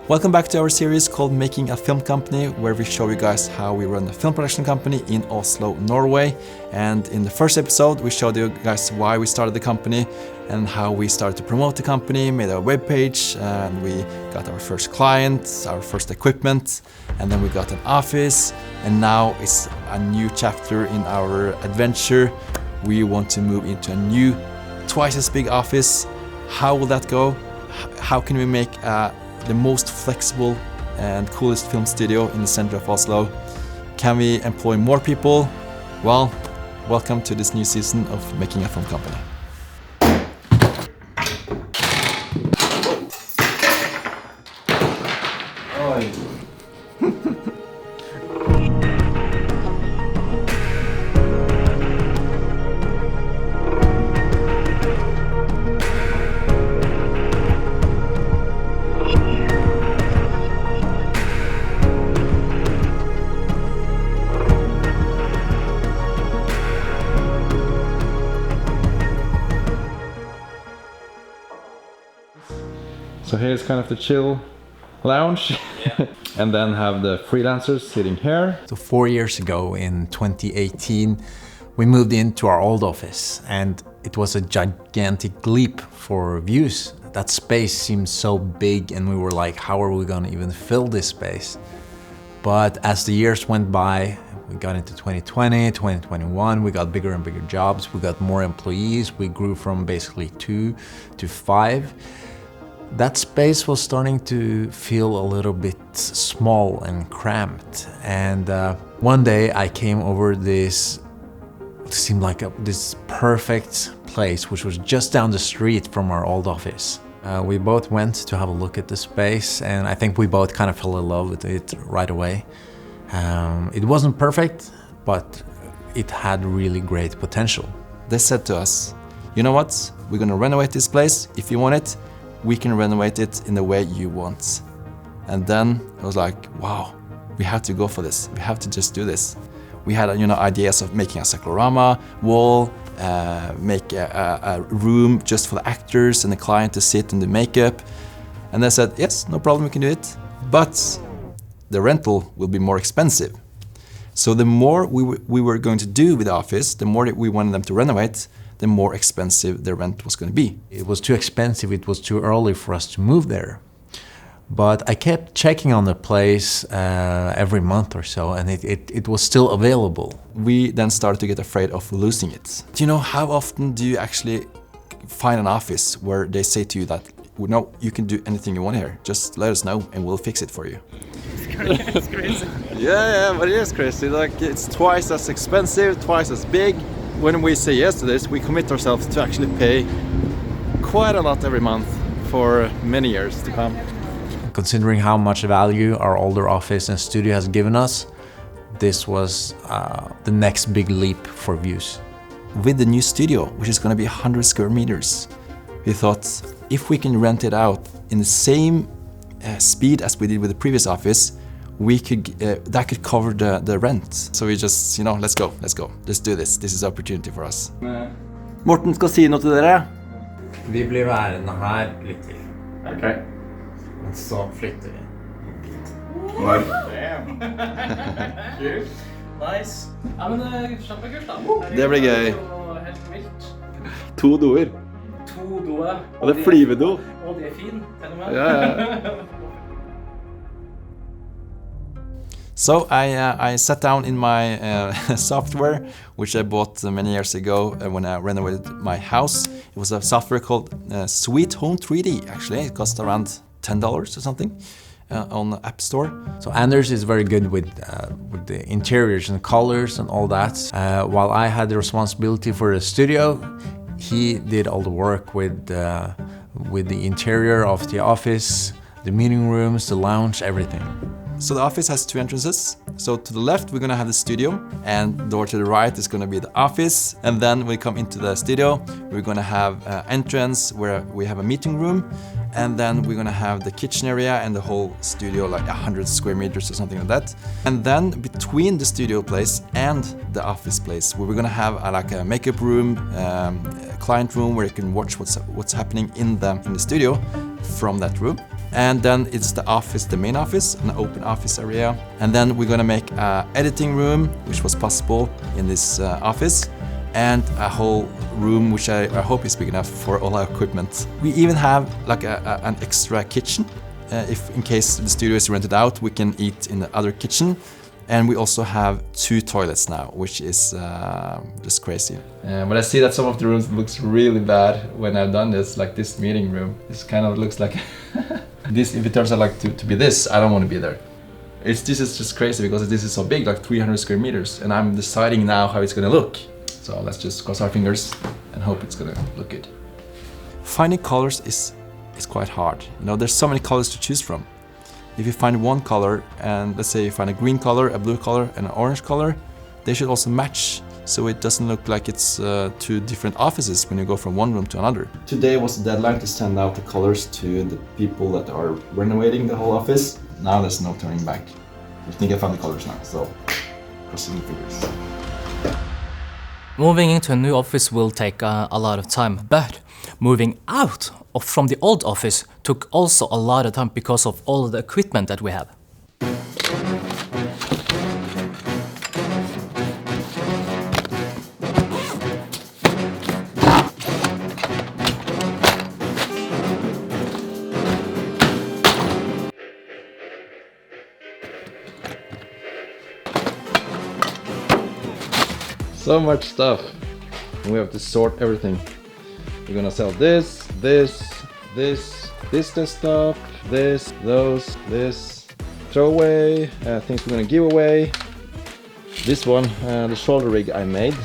Welcome back to our series called Making a Film Company, where we show you guys how we run a film production company in Oslo, Norway. And in the first episode, we showed you guys why we started the company and how we started to promote the company, made our webpage, and we got our first clients, our first equipment, and then we got an office. And now it's a new chapter in our adventure. We want to move into a new, twice as big office. How will that go? How can we make the most flexible and coolest film studio in the center of Oslo? Can we employ more people? Well, welcome to this new season of Making a Film Company. So here's kind of the chill lounge, and then have the freelancers sitting here. So 4 years ago in 2018, we moved into our old office, and it was a gigantic leap for VJUS. That space seemed so big, and we were like, how are we gonna even fill this space? But as the years went by, we got into 2020, 2021, we got bigger and bigger jobs, we got more employees, we grew from basically 2 to 5. That space was starting to feel a little bit small and cramped. And one day I came over this, it seemed like this perfect place, which was just down the street from our old office. We both went to have a look at the space, and I think we both kind of fell in love with it right away. It wasn't perfect, but it had really great potential. They said to us, you know what, we're gonna renovate this place. If you want it, we can renovate it in the way you want. And then I was like, wow, we have to go for this. We have to just do this. We had ideas of making a cyclorama wall, make a room just for the actors and the client to sit and do makeup. And they said, yes, no problem, we can do it. But the rental will be more expensive. So the more we were going to do with the office, the more that we wanted them to renovate, the more expensive the rent was going to be. It was too expensive, it was too early for us to move there. But I kept checking on the place every month or so, and it was still available. We then started to get afraid of losing it. Do you know how often do you actually find an office where they say to you that, no, you can do anything you want here, just let us know and we'll fix it for you? It's crazy. Yeah, but it is crazy. Like, it's twice as expensive, twice as big. When we say yes to this, we commit ourselves to actually pay quite a lot every month for many years to come. Considering how much value our older office and studio has given us, this was the next big leap for VJUS. With the new studio, which is going to be 100 square meters, we thought if we can rent it out in the same speed as we did with the previous office, we could that could cover the rent. So we just, let's go, let's do this. This is an opportunity for us. Morten skal si noe til dere. Vi blir værende her litt til. Okay. Og så flytter vi. Nice. Ja, men kjempekult da. Det blir gøy. Helt vilt. 2 doer. 2 doer. Og det er flyvedo. Og de er fine, til og med. Ja. So I sat down in my software, which I bought many years ago when I renovated my house. It was a software called Sweet Home 3D, actually. It cost around $10 or something on the App Store. So Anders is very good with the interiors and colors and all that. While I had the responsibility for the studio, he did all the work with the interior of the office, the meeting rooms, the lounge, everything. So the office has 2 entrances. So to the left, we're gonna have the studio, and the door to the right is gonna be the office. And then when we come into the studio, we're gonna have an entrance where we have a meeting room. And then we're gonna have the kitchen area and the whole studio, like 100 square meters or something like that. And then between the studio place and the office place, we're gonna have like a makeup room, a client room where you can watch what's happening in the studio from that room. And then it's the office, the main office, an open office area. And then we're gonna make an editing room, which was possible in this office, and a whole room which I hope is big enough for all our equipment. We even have like an extra kitchen. If in case the studio is rented out, we can eat in the other kitchen. And we also have 2 toilets now, which is just crazy. But I see that some of the rooms looks really bad when I've done this, like this meeting room. This kind of looks like this. If it turns out like to be this, I don't want to be there. This is just crazy because this is so big, like 300 square meters, and I'm deciding now how it's gonna look. So let's just cross our fingers and hope it's gonna look good. Finding colors is quite hard. You know, there's so many colors to choose from. If you find one color, and let's say you find a green color, a blue color, and an orange color, they should also match, so it doesn't look like it's 2 different offices when you go from one room to another. Today was the deadline to send out the colors to the people that are renovating the whole office. Now there's no turning back. I think I found the colors now, so crossing the fingers. Moving into a new office will take a lot of time, but moving out from the old office took also a lot of time because of all the equipment that we have. So much stuff. And we have to sort everything. We're gonna sell this desktop, this, throw away, things we're gonna give away. This one, the shoulder rig I made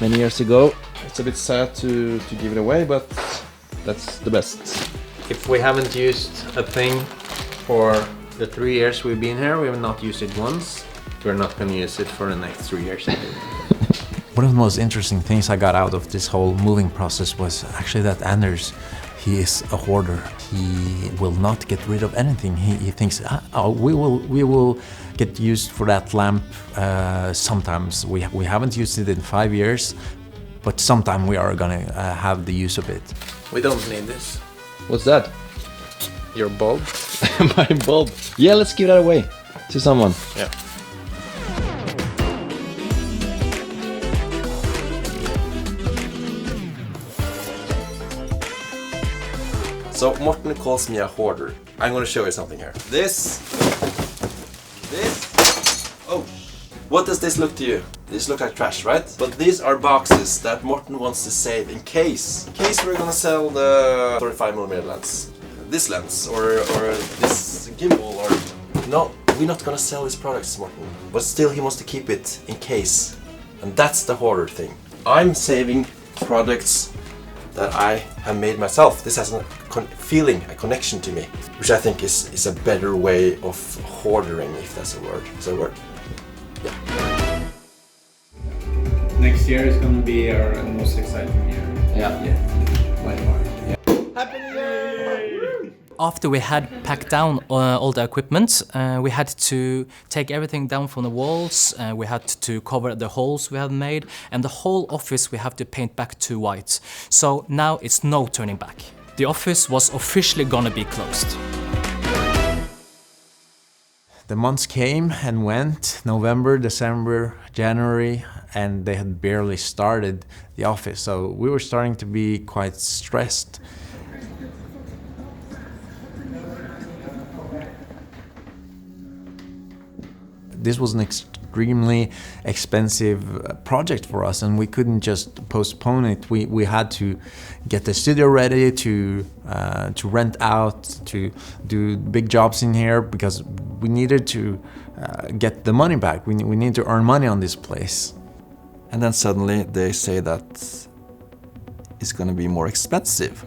many years ago. It's a bit sad to give it away, but that's the best. If we haven't used a thing for the 3 years we've been here, we have not used it once. We're not going to use it for the next 3 years. One of the most interesting things I got out of this whole moving process was actually that Anders, he is a hoarder. He will not get rid of anything. He thinks, we will get used for that lamp sometimes. We haven't used it in 5 years, but sometime we are gonna have the use of it. We don't need this. What's that? Your bulb? My bulb. Yeah, let's give that away to someone. Yeah. So Morten calls me a hoarder. I'm gonna show you something here. This. Oh, what does this look to you? This looks like trash, right? But these are boxes that Morten wants to save in case we're gonna sell the 35mm lens, this lens, or this gimbal, or no, we're not gonna sell his products, Morten. But still, he wants to keep it in case, and that's the hoarder thing. I'm saving products that I have made myself. This has a feeling, a connection to me, which I think is a better way of hoarding, if that's a word. Is that a word? Yeah. Next year is going to be our most exciting year. Yeah. By far. After we had packed down all the equipment, we had to take everything down from the walls, we had to cover the holes we had made, and the whole office we have to paint back to white. So now it's no turning back. The office was officially gonna be closed. The months came and went, November, December, January, and they had barely started the office. So we were starting to be quite stressed. This was an extremely expensive project for us, and we couldn't just postpone it. We had to get the studio ready, to rent out, to do big jobs in here, because we needed to get the money back. We need to earn money on this place. And then suddenly they say that it's gonna be more expensive.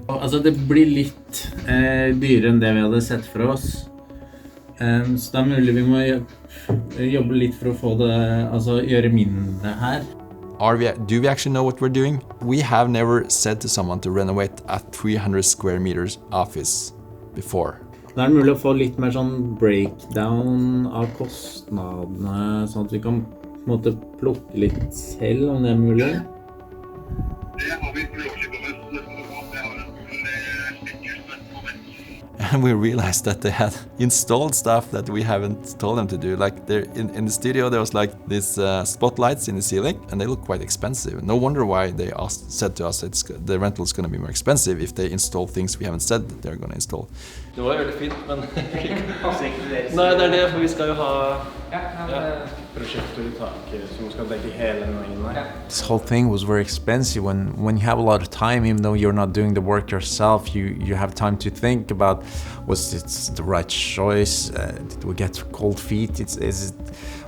Altså det blir litt dyrere enn det vi hadde sett for oss. Så det mulig vi må jobbe litt for å få det, altså gjøre mindre her. Do we actually know what we're doing? We have never said to someone to renovate a 300 square meters office before. Det mulig å få litt mer sånn breakdown av kostnadene, sånn at vi kan på en måte plukke litt selv, om det mulig. Det har vi lov til å and we realized that they had installed stuff that we haven't told them to do. Like in the studio there was like these spotlights in the ceiling, and they look quite expensive. No wonder why they said to us the rental is going to be more expensive if they install things we haven't said that they're going to install. Det var veldig fint, men Nei, det det, for vi skal jo ha prosjektor I taket som skal dekke hele den. This whole thing was very expensive. When you have a lot of time, even though you're not doing the work yourself, you have time to think about, was it the right choice? Did we get cold feet?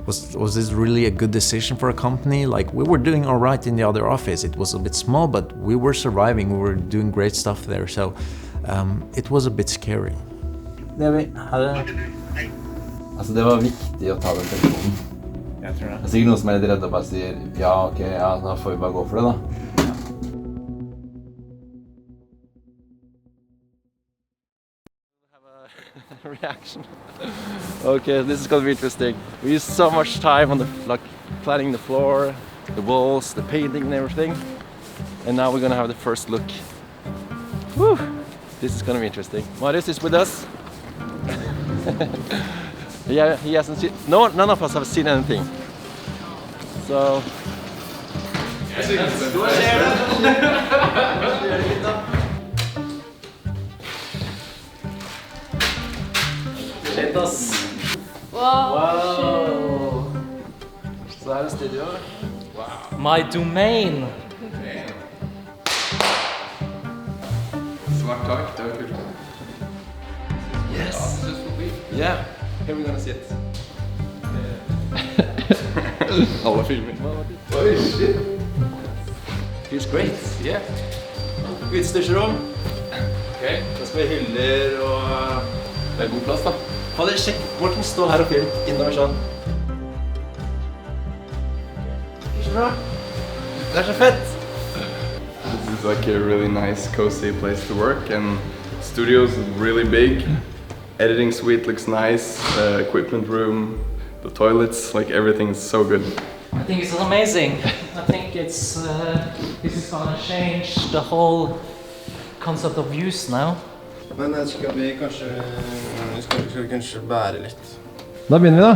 Was this really a good decision for a company? Like, we were doing all right in the other office. It was a bit small, but we were surviving. We were doing great stuff there. So it was a bit scary. Altså, det var viktig å ta den telefonen. Jeg tror det. Det sikkert noen som litt redde og bare sier, ja, ok, ja, da får vi bare gå for det da. Reaction. Okay, this is gonna be interesting. We used so much time on planning the floor, the walls, the painting and everything. And now we're gonna have the first look. Woo! This is gonna be interesting. Marius is with us. Yeah, he hasn't seen. No, none of us have seen anything. So. Wow. Så her studio. My domain. Svart tak, det kult. Yes. Yeah. Here we're gonna sit. Alle filmer. Oh shit. Feels great. Yeah. Utstyrsrom. Ok. Det skal være hyller og... Det god plass da. Fader, sjekk. Morten, stå her og film. Innover sånn. Ikke så bra. Det så fett. This is like a really nice, cozy place to work, and studio's really big. Editing suite looks nice, equipment room, the toilets, like everything is so good. I think it's amazing. I think this is gonna change the whole concept of VJUS now. Men skal vi kanskje bære litt. Da begynner vi da.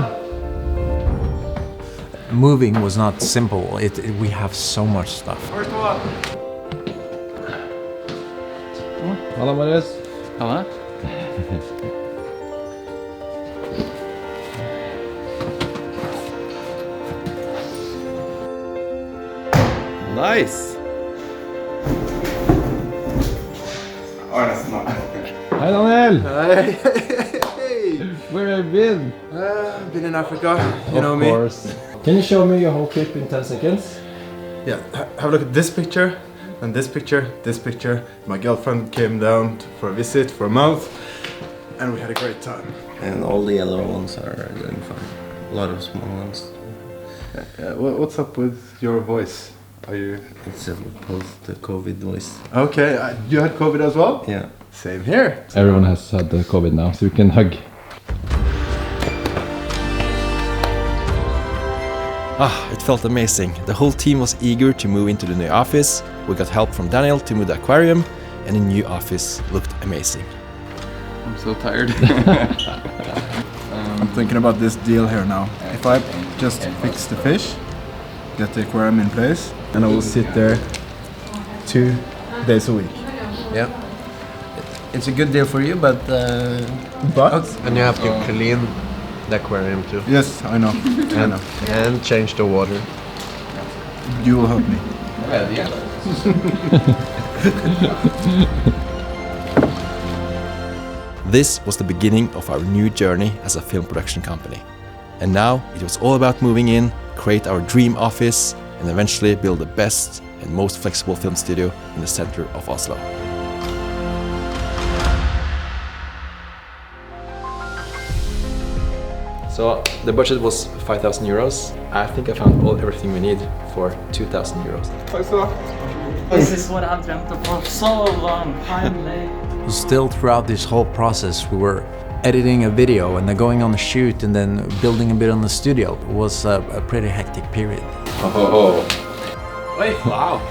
Moving was not simple. We have so much stuff. First one. Halla, Marius. Halla? Nice. Arnesen da. Hi, Daniel. Hey. Where have you been? Been in Africa, you know me. Of course. Can you show me your whole trip in 10 seconds? Yeah, have a look at this picture, and this picture, this picture. My girlfriend came down for a visit for a month, and we had a great time. And all the yellow ones are doing fine. A lot of small ones. What's up with your voice? Are you... It's a post-COVID voice. Okay, you had COVID as well? Yeah. Same here. Everyone has had the COVID now, so we can hug. It felt amazing. The whole team was eager to move into the new office. We got help from Daniel to move the aquarium, and the new office looked amazing. I'm so tired. I'm thinking about this deal here now. If I just fix the fish, get the aquarium in place, and I will sit there 2 days a week. Yeah. It's a good deal for you, but... And you have to clean the aquarium too. Yes, I know. I know. And change the water. You will help me. This was the beginning of our new journey as a film production company. And now it was all about moving in, create our dream office, and eventually build the best and most flexible film studio in the center of Oslo. So the budget was 5,000 euros. I think I found everything we need for 2,000 euros. This is what I've dreamt of for so long, finally. Still, throughout this whole process, we were editing a video and then going on a shoot and then building a bit on the studio. It was a pretty hectic period. Oh. Oi, wow.